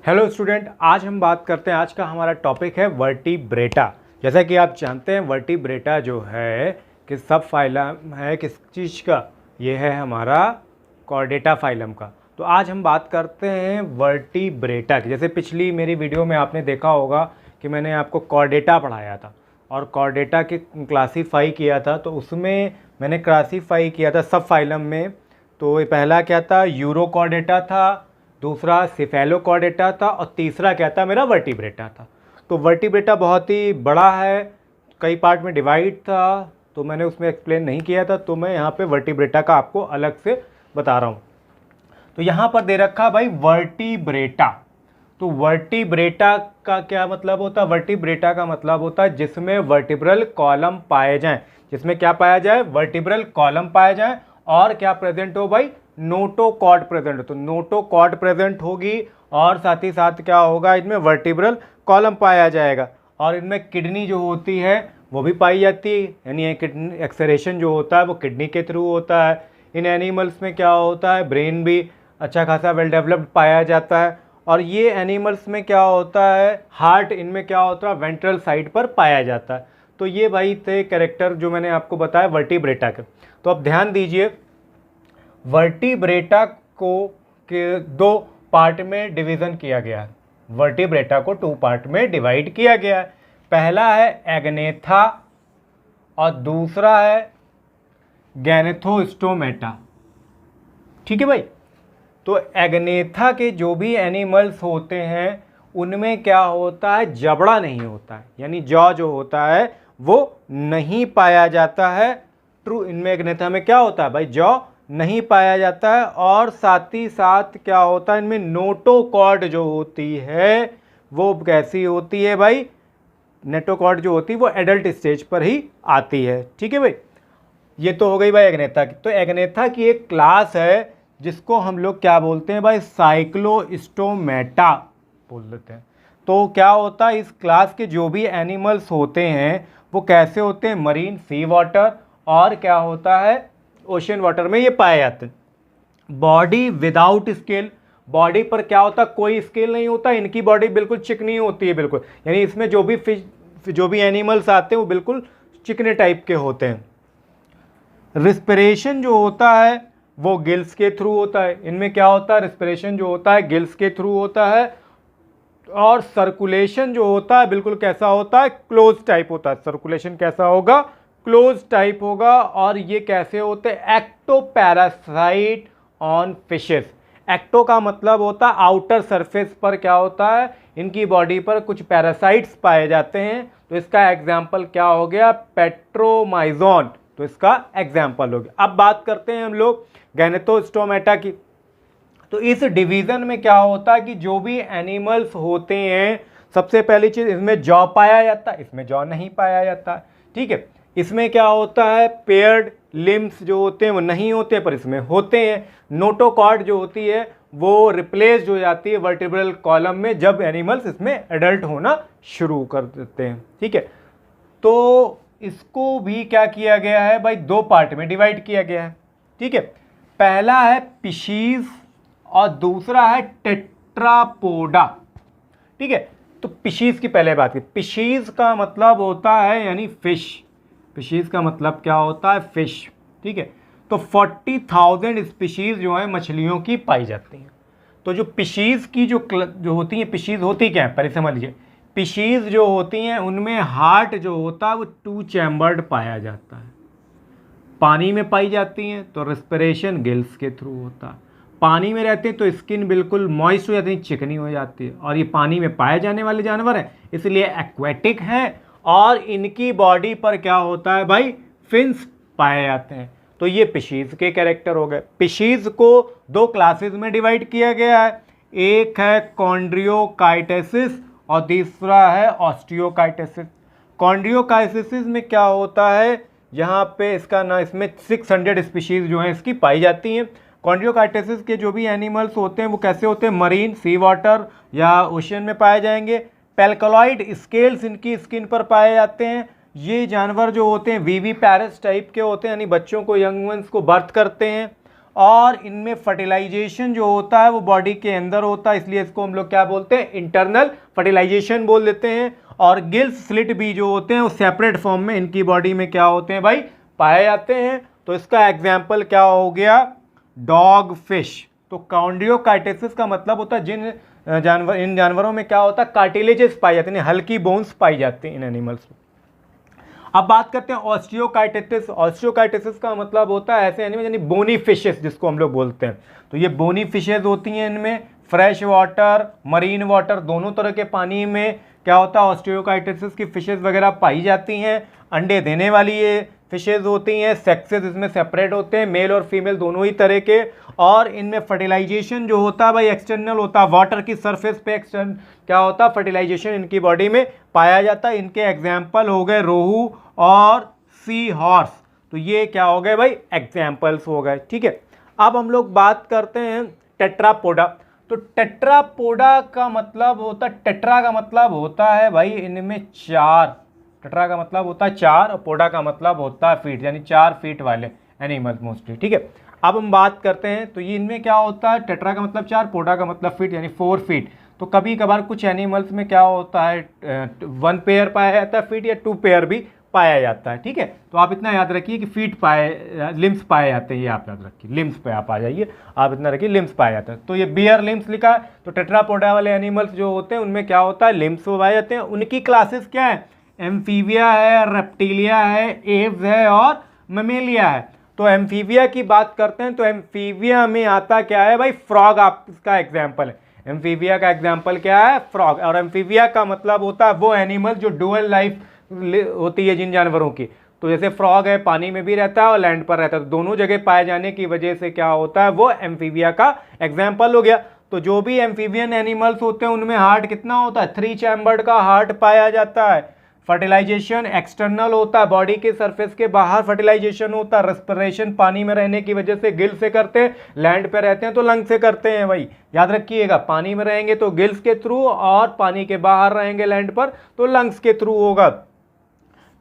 Hello student, आज हम बात करते हैं। आज का हमारा टॉपिक है वर्टिब्रेटा। जैसा कि आप जानते हैं वर्टिब्रेटा जो है कि सब फाइलम है किस चीज़ का, ये है हमारा कॉर्डेटा फाइलम का। तो आज हम बात करते हैं वर्टिब्रेटा की। जैसे पिछली मेरी वीडियो में आपने देखा होगा कि मैंने आपको कॉर्डेटा पढ़ाया था और कॉर्डेटा के क्लासीफाई किया था। तो उसमें मैंने क्लासीफाई किया था सब फाइलम में। तो पहला क्या था, यूरोकॉर्डेटा था, दूसरा सिफेलोकॉर्डेटा था और तीसरा क्या था, मेरा वर्टिब्रेटा था। तो वर्टिब्रेटा बहुत ही बड़ा है, कई पार्ट में डिवाइड था, तो मैंने उसमें एक्सप्लेन नहीं किया था। तो मैं यहाँ पे वर्टिब्रेटा का आपको अलग से बता रहा हूँ। तो यहाँ पर दे रखा भाई वर्टिब्रेटा। तो वर्टिब्रेटा का क्या मतलब होता है? वर्टिब्रेटा का मतलब होता है जिसमें वर्टिब्रल कॉलम पाए जाएं। जिसमें क्या पाया जाए? वर्टिब्रल कॉलम पाए जाएं। और क्या प्रेजेंट हो भाई? नोटोकॉर्ड प्रेजेंट हो। तो नोटोकॉर्ड प्रेजेंट होगी और साथ ही साथ क्या होगा, इनमें वर्टिब्रल कॉलम पाया जाएगा। और इनमें किडनी जो होती है वो भी पाई जाती है, यानी किडनी एक्सरेशन जो होता है वो किडनी के थ्रू होता है। इन एनिमल्स में क्या होता है, ब्रेन भी अच्छा खासा वेल डेवलप्ड पाया जाता है। और ये एनिमल्स में क्या होता है, हार्ट इनमें क्या होता है, वेंट्रल साइड पर पाया जाता है। तो ये भाई थे कैरेक्टर जो मैंने आपको बताया वर्टिब्रेटा के। तो अब ध्यान दीजिए, वर्टिब्रेटा को के दो पार्ट में डिवीज़न किया गया है। वर्टिब्रेटा को 2 पार्ट में डिवाइड किया गया है। पहला है एग्नेथा और दूसरा है गैनेथोस्टोमेटा। ठीक है भाई। तो एग्नेथा के जो भी एनिमल्स होते हैं उनमें क्या होता है, जबड़ा नहीं होता है, यानी जॉ जो होता है वो नहीं पाया जाता है। ट्रू, इनमें एग्नेथा में क्या होता है भाई, जॉ नहीं पाया जाता है। और साथ ही साथ क्या होता है, इनमें नोटोकॉर्ड जो होती है वो कैसी होती है भाई, नोटोकॉर्ड जो होती है वो एडल्ट स्टेज पर ही आती है। ठीक है भाई, ये तो हो गई भाई एग्नेथा की। तो एग्नेथा की एक क्लास है जिसको हम लोग क्या बोलते हैं भाई, साइक्लोस्टोमेटा बोल देते हैं। तो क्या होता है, इस क्लास के जो भी एनिमल्स होते हैं वो कैसे होते हैं, मरीन, सी वाटर और क्या होता है, ओशन वाटर में ये पाए जाते हैं। बॉडी विदाउट स्केल, बॉडी पर क्या होता है, कोई स्केल नहीं होता। इनकी बॉडी बिल्कुल चिकनी होती है, बिल्कुल, यानी इसमें जो भी फिश जो भी एनिमल्स आते हैं वो बिल्कुल चिकने टाइप के होते हैं। रिस्पिरेशन जो होता है वो गिल्स के थ्रू होता है। इनमें क्या होता है, रिस्पिरेशन जो होता है गिल्स के थ्रू होता है। और सर्कुलेशन जो होता है बिल्कुल कैसा होता है, क्लोज टाइप होता है। सर्कुलेशन कैसा होगा, क्लोज टाइप होगा। और ये कैसे होते हैं, एक्टोपैरासाइट ऑन फिशेस। एक्टो का मतलब होता है आउटर सरफेस पर क्या होता है, इनकी बॉडी पर कुछ पैरासाइट्स पाए जाते हैं। तो इसका एग्जाम्पल क्या हो गया, पेट्रोमाइजोन। तो इसका एग्जाम्पल हो गया। अब बात करते हैं हम लोग गैनेथोस्टोमेटा की। तो इस डिवीज़न में क्या होता है कि जो भी एनिमल्स होते हैं, सबसे पहली चीज़ इसमें जॉ पाया जाता है, इसमें जॉ नहीं पाया जाता है। ठीक है, इसमें क्या होता है, पेयर्ड लिम्स जो होते हैं वो नहीं होते, पर इसमें होते हैं। नोटोकॉर्ड जो होती है वो रिप्लेस हो जाती है वर्टिब्रल कॉलम में जब एनिमल्स इसमें एडल्ट होना शुरू कर देते हैं। ठीक है, तो इसको भी क्या किया गया है भाई, 2 पार्ट में डिवाइड किया गया है। ठीक है, पहला है पिशीज और दूसरा है टेट्रापोडा। ठीक है, तो पिशीज की पहले बात की। पिशीज का मतलब होता है यानी फिश। पिशीज का मतलब क्या होता है, फिश। ठीक है, तो 40,000 स्पीशीज जो है मछलियों की पाई जाती हैं। तो जो पिशीज की जो होती हैं, पिशीज होती क्या है पहले समझ लीजिए। पिशीज जो होती हैं उनमें हार्ट जो होता है वो 2 चैम्बर्ड पाया जाता है। पानी में पाई जाती हैं तो रेस्पिरेशन गिल्स के थ्रू होता है। पानी में रहते हैं तो स्किन बिल्कुल मॉइस्ट हो जाती है, चिकनी हो जाती है। और ये पानी में पाए जाने वाले जानवर हैं, इसलिए एक्वेटिक हैं। और इनकी बॉडी पर क्या होता है भाई, फिन्स पाए जाते हैं। तो ये पिशीज के कैरेक्टर हो गए। पिशीज को 2 क्लासेस में डिवाइड किया गया है। एक है कॉन्ड्रियोकाइटेसिस और दूसरा है ऑस्टियोकाइटेसिस। कॉन्ड्रियोकाइटेसिस में क्या होता है, यहाँ पे इसका ना, इसमें 600 स्पीशीज जो हैं इसकी पाई जाती हैं। कॉन्ड्रियोकाइटेसिस के जो भी एनिमल्स होते हैं वो कैसे होते हैं, मरीन, सी वाटर या ओशन में पाए जाएंगे। पेल्कोलॉइड स्केल्स इनकी स्किन पर पाए जाते हैं। ये जानवर जो होते हैं वीवी पैरस टाइप के होते हैं, यानी बच्चों को, यंग वंस को बर्थ करते हैं। और इनमें फर्टिलाइजेशन जो होता है वो बॉडी के अंदर होता है, इसलिए इसको हम लोग क्या बोलते हैं, इंटरनल फर्टिलाइजेशन बोल देते हैं। और गिल्स स्लिट भी जो होते हैं वो सेपरेट फॉर्म में इनकी बॉडी में क्या होते हैं भाई, पाए जाते हैं। तो इसका एग्जाम्पल क्या हो गया, डॉग फिश। तो कॉन्ड्रियोकाइटेसिस का मतलब होता है इन जानवरों में क्या होता है, कार्टिलेजेस पाई जाती हैं, हल्की बोन्स पाई जाती हैं इन एनिमल्स में। अब बात करते हैं ऑस्टियोकाइटिस। ऑस्टियोकाइटिस का मतलब होता है ऐसे एनिमल यानी बोनी फिशेस जिसको हम लोग बोलते हैं। तो ये बोनी फिशेस होती हैं, इनमें फ्रेश वाटर, मरीन वाटर, दोनों तरह के पानी में क्या होता है, ऑस्टियोकाइटिस की फिशेस वगैरह पाई जाती हैं। अंडे देने वाली ये फिशेज होती हैं, सेक्सेस इसमें सेपरेट होते हैं, मेल और फीमेल दोनों ही तरह के। और इनमें फर्टिलाइजेशन जो होता है भाई एक्सटर्नल होता है, वाटर की सरफेस पे क्या होता है, फर्टिलाइजेशन इनकी बॉडी में पाया जाता है। इनके एग्जाम्पल हो गए रोहू और सी हॉर्स। तो ये क्या हो गए भाई, एग्जाम्पल्स हो गए। ठीक है, अब हम लोग बात करते हैं टेट्रापोडा। तो टेट्रापोडा का मतलब होता है, टेट्रा का मतलब होता है भाई इनमें चार, टेट्रा का मतलब होता है चार, और पोडा का मतलब होता है फीट, यानी 4 फीट वाले एनिमल्स मोस्टली। ठीक है, अब हम बात करते हैं तो ये इनमें क्या होता है, टेट्रा का मतलब 4, पोडा का मतलब फीट यानी 4 फीट। तो कभी कभार कुछ एनिमल्स में क्या होता है 1 पेयर पाया जाता है फीट, या 2 पेयर भी पाया जाता है। ठीक है, तो आप इतना याद रखिए कि फीट पाए, लिम्स पाए जाते हैं, ये आप याद रखिए, लिम्स पे आप आ जाइए, आप इतना रखिए लिम्स पाए जाते हैं। तो ये बियर लिम्स लिखा है। तो टेट्रापोडा वाले एनिमल्स जो होते हैं उनमें क्या होता है, लिम्स पाए जाते हैं। उनकी क्लासेस क्या है, एम्फीबिया है, रेप्टिलिया है, एव्स है और ममेलिया है। तो एम्फीबिया की बात करते हैं तो एम्फीबिया में आता क्या है भाई, फ्रॉग आप इसका एग्जाम्पल है। एम्फीबिया का एग्जाम्पल क्या है, फ्रॉग। और एम्फीबिया का मतलब होता है वो एनिमल जो डुअल लाइफ होती है जिन जानवरों की। तो जैसे फ्रॉग है, पानी में भी रहता है और लैंड पर रहता है, तो दोनों जगह पाए जाने की वजह से क्या होता है, वो एम्फीबिया का एग्जाम्पल हो गया। तो जो भी एम्फीबियन एनिमल्स होते हैं उनमें हार्ट कितना होता है, 3 चैम्बर्ड का हार्ट पाया जाता है। फर्टिलाइजेशन एक्सटर्नल होता है, बॉडी के सरफेस के बाहर फर्टिलाइजेशन होता है। रेस्पिरेशन पानी में रहने की वजह से गिल से करते हैं, लैंड पे रहते हैं तो लंग से करते हैं भाई, याद रखिएगा। पानी में रहेंगे तो गिल्स के थ्रू, और पानी के बाहर रहेंगे लैंड पर तो लंग्स के थ्रू होगा।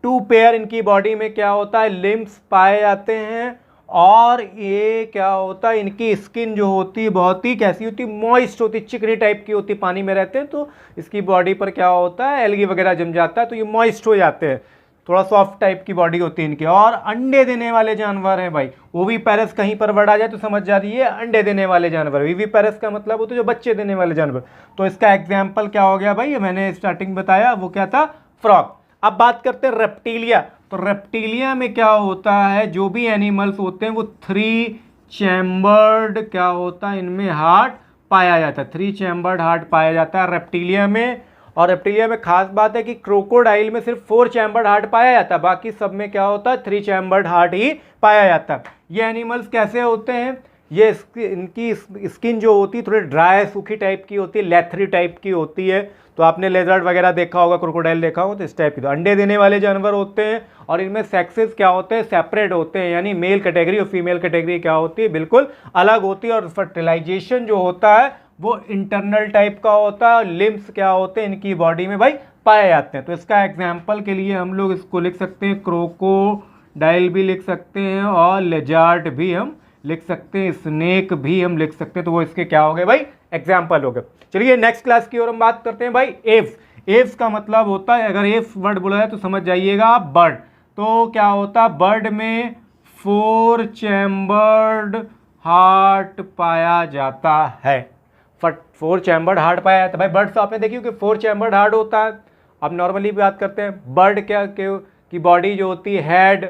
2 पेयर इनकी बॉडी में क्या होता है, लिम्स पाए जाते हैं। और ये क्या होता है, इनकी स्किन जो होती है बहुत ही कैसी होती है, मॉइस्ट होती है, चिकनी टाइप की होती है। पानी में रहते हैं तो इसकी बॉडी पर क्या होता है, एल्गी वगैरह जम जाता है तो ये मॉइस्ट हो जाते हैं, थोड़ा सॉफ्ट टाइप की बॉडी होती है इनकी। और अंडे देने वाले जानवर हैं भाई, ओविपेरस कहीं पर वर्ड आ जाए तो समझ जा रही है, अंडे देने वाले जानवर। विविपेरस का मतलब होता है जो बच्चे देने वाले जानवर। तो इसका एग्जाम्पल क्या हो गया भाई, मैंने स्टार्टिंग बताया वो क्या था, फ्रॉग। अब बात करते हैं रेप्टिलिया। तो रेप्टिलिया में क्या होता है, जो भी एनिमल्स होते हैं वो 3 चैम्बर्ड क्या होता है, इनमें हार्ट पाया जाता है, 3 चैम्बर्ड हार्ट पाया जाता है रेप्टिलिया में। और रेप्टिलिया में खास बात है कि क्रोकोडाइल में सिर्फ 4 चैम्बर्ड हार्ट पाया जाता है, बाकी सब में क्या होता है 3 चैम्बर्ड हार्ट ही पाया जाता है। ये एनिमल्स कैसे होते हैं, ये इनकी स्किन जो होती है थोड़ी ड्राई सूखी टाइप की होती है, लेथरी टाइप की होती है। तो आपने लेजर्ड वगैरह देखा होगा, क्रोकोडाइल देखा होगा, तो इस टाइप की। तो अंडे देने वाले जानवर होते हैं और इनमें सेक्सेस क्या होते हैं, सेपरेट होते हैं, यानी मेल कैटेगरी और फीमेल कैटेगरी क्या होती है, बिल्कुल अलग होती है। और फर्टिलाइजेशन जो होता है वो इंटरनल टाइप का होता है। लिम्स क्या होते हैं इनकी बॉडी में भाई पाए जाते हैं। तो इसका एग्जाम्पल के लिए हम लोग इसको लिख सकते हैं, क्रोकोडाइल भी लिख सकते हैं और लेजार्ड भी हम लिख सकते हैं, स्नेक भी हम लिख सकते हैं। तो वो इसके क्या हो गए भाई, एग्जाम्पल हो गए। चलिए नेक्स्ट क्लास की ओर हम बात करते हैं भाई, एव्स। एव्स का मतलब होता है, अगर एव्स वर्ड बोला जाए तो समझ जाइएगा आप, बर्ड। तो क्या होता है, बर्ड में 4 चैम्बर्ड हार्ट पाया जाता है। 4 चैम्बर्ड हार्ट पाया जाता है भाई। बर्ड्स तो आपने देखी कि 4 चैम्बर्ड हार्ट होता है। अब नॉर्मली बात करते हैं, बर्ड क्या की बॉडी जो होती है हेड,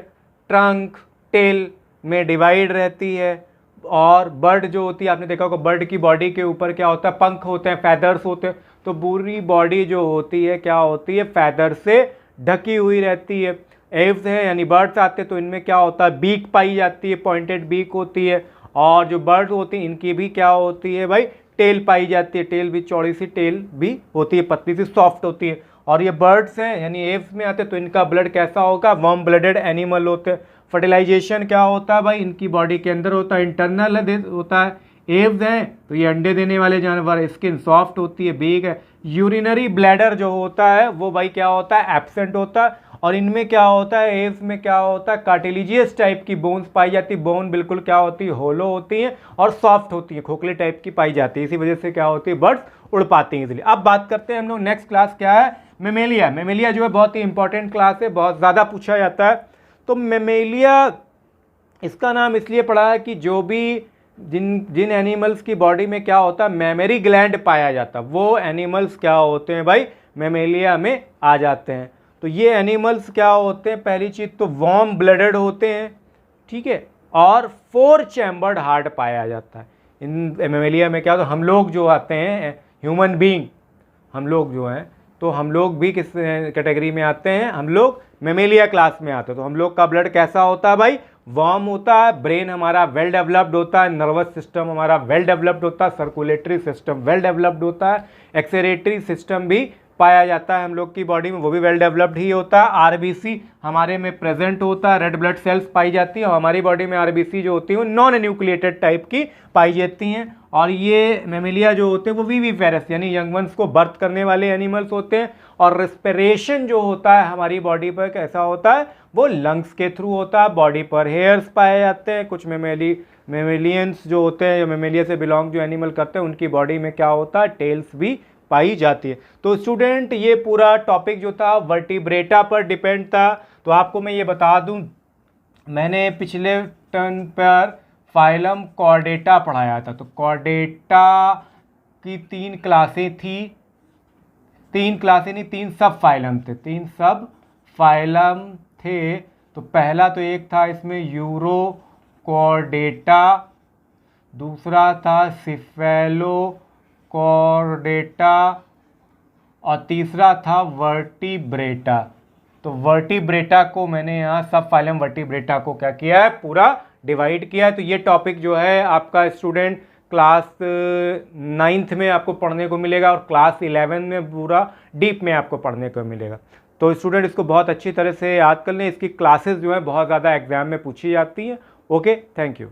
ट्रंक, टेल में डिवाइड रहती है। और बर्ड जो होती है, आपने देखा होगा बर्ड की बॉडी के ऊपर क्या होता है, पंख होते हैं, फैदर्स होते हैं। तो पूरी बॉडी जो होती है क्या होती है, फैदर से ढकी हुई रहती है। एव्स है यानी बर्ड्स आते हैं तो इनमें क्या होता है, बीक पाई जाती है, पॉइंटेड बीक होती है। और जो बर्ड्स होती हैं इनकी भी क्या होती है भाई, टेल पाई जाती है। टेल भी चौड़ी सी टेल भी होती है, पतली सी सॉफ्ट होती है। और ये बर्ड्स हैं यानी एव्स में आते हैं तो इनका ब्लड कैसा होगा, वार्म ब्लडेड एनिमल होते हैं। फर्टिलाइजेशन क्या होता है भाई, इनकी बॉडी के अंदर होता है, इंटरनल होता है। एव्स हैं तो ये अंडे देने वाले जानवर, स्किन सॉफ्ट होती है, बिग है। यूरिनरी ब्लैडर जो होता है वो भाई क्या होता है, एब्सेंट होता है। और इनमें क्या होता है, एव्स में क्या होता है, कार्टिलेजियस टाइप की बोन्स पाई जाती है। बोन बिल्कुल क्या होती है, होलो होती है और सॉफ्ट होती है, खोखले टाइप की पाई जाती है। इसी वजह से क्या होती है, बर्ड्स उड़ पाते हैं इजीली। अब बात करते हैं हम लोग नेक्स्ट क्लास क्या है, मेमेलिया। मेमेलिया जो है बहुत ही इंपॉर्टेंट क्लास है, बहुत ज़्यादा पूछा जाता है। तो मेमेलिया इसका नाम इसलिए पड़ा है कि जो भी जिन एनिमल्स की बॉडी में क्या होता है, मेमोरी ग्लैंड पाया जाता है, वो एनिमल्स क्या होते हैं भाई, मेमेलिया में आ जाते हैं। तो ये एनिमल्स क्या होते हैं, पहली चीज़ तो वार्म ब्लडेड होते हैं, ठीक है, और 4 चैम्बर्ड हार्ट पाया जाता है। इन मेमेलिया में क्या होता है, हम लोग जो आते हैं ह्यूमन बीइंग, हम लोग जो हैं, तो हम लोग भी किस कैटेगरी में आते हैं, हम लोग मेमेलिया क्लास में आते हैं। तो हम लोग का ब्लड कैसा होता है भाई, वार्म होता है, ब्रेन हमारा वेल डेवलप्ड होता है, नर्वस सिस्टम हमारा वेल डेवलप्ड होता है, सर्कुलेटरी सिस्टम वेल डेवलप्ड होता है, एक्सक्रीटरी सिस्टम भी पाया जाता है हम लोग की बॉडी में, वो भी वेल डेवलप्ड ही होता है। आरबीसी हमारे में प्रेजेंट होता है, रेड ब्लड सेल्स पाई जाती है, और हमारी बॉडी में आरबीसी जो होती है वो नॉन न्यूक्लिएटेड टाइप की पाई जाती हैं। और ये मेमेलिया जो होते हैं वो विविपेरस यानी यंग वंस को बर्थ करने वाले एनिमल्स होते हैं। और रेस्पिरेशन जो होता है हमारी बॉडी पर कैसा होता है, वो लंग्स के थ्रू होता है। बॉडी पर हेयर्स पाए जाते हैं। कुछ मेमेलियंस जो होते हैं, जो मेमेलिया से बिलोंग जो एनिमल करते हैं, उनकी बॉडी में क्या होता है, टेल्स भी पाई जाती है। तो स्टूडेंट ये पूरा टॉपिक जो था वर्टिब्रेटा पर डिपेंड था। तो आपको मैं ये बता दूं, मैंने पिछले टर्न पर फाइलम कॉर्डेटा पढ़ाया था। तो कॉर्डेटा की 3 क्लासें थी, 3 क्लासें नहीं, 3 सब फाइलम थे, 3 सब फाइलम थे। तो पहला तो एक था इसमें यूरो कॉर्डेटा, दूसरा था सिफेलो कॉर्डेटा, और तीसरा था वर्टिब्रेटा। तो वर्टिब्रेटा को मैंने यहाँ सब फाइलम वर्टिब्रेटा को क्या किया है, पूरा डिवाइड किया है। तो ये टॉपिक जो है आपका स्टूडेंट क्लास 9th में आपको पढ़ने को मिलेगा, और क्लास 11 में पूरा डीप में आपको पढ़ने को मिलेगा। तो स्टूडेंट इसको बहुत अच्छी तरह से याद कर लें। इसकी क्लासेस जो है बहुत ज़्यादा एग्जाम में पूछी जाती हैं। Okay, thank you.